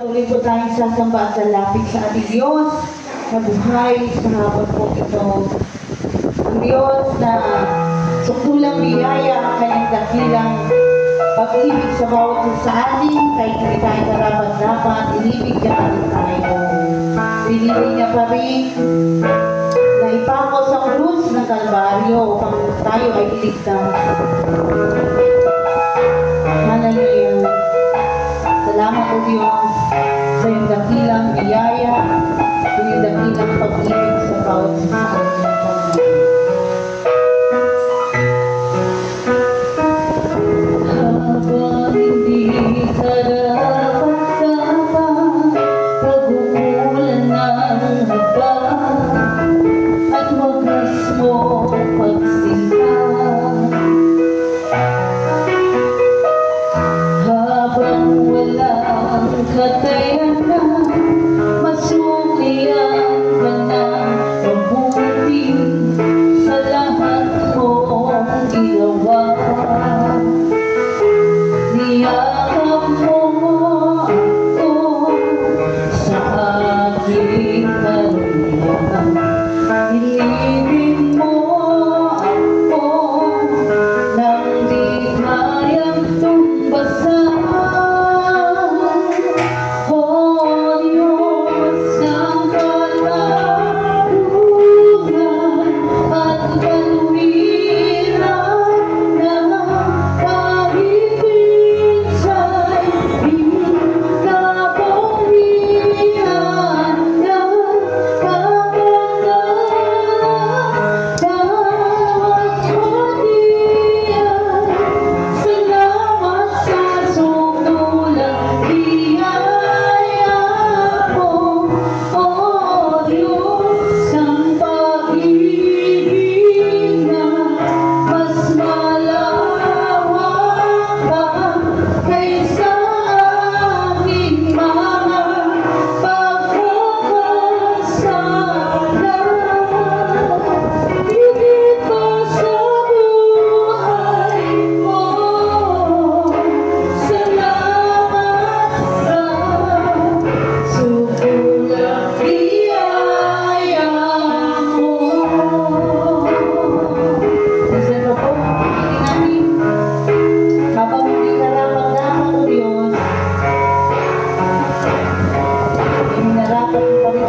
Tuloy po tayong sasamba at lalapit sa ating Diyos na buhay sa hapon po ito. Ang Diyos na sukdulang biyaya ang kanyang dakilang pag-ibig sa bawat isa sa atin, kahit hindi tayo karapat-dapat, inibig niya pa rin tayo. Pinili niya pa rin na ipako sa krus ng Kalbaryo upang tayo ay iligtas. Hallelujah. Salamat po Diyos sa iyong dakilang biyaya, sa iyong dakilang pag-ibig sa bawat isa sa atin. Habang hindi ka dapat-dapat, pag-uulan ng haba, at wagas mo pagsinta. Habang walang katayanan, masuklian ka ng mabuti sa lahat mong ginawa. Niyakap mo ako sa aking karuyan. Nilibig mo ako nang di kayang tumbasan. O Diyos ng katarungan at kanwiran ng pag-ibig sa'y kapangyarihan ng kapanganakan. Bawat hodian, salamat sa sukdulang biyaya mo. O Diyos ng pag-ibig na mas malawak pa kaysa aking mga pagkakasala. Higit pa sa buhay mo, salamat sa sukdulang biyaya mo. Minsan pa po, hindi natin, habang hindi karapat-dapat o Diyos, ay minarapat mo pa rin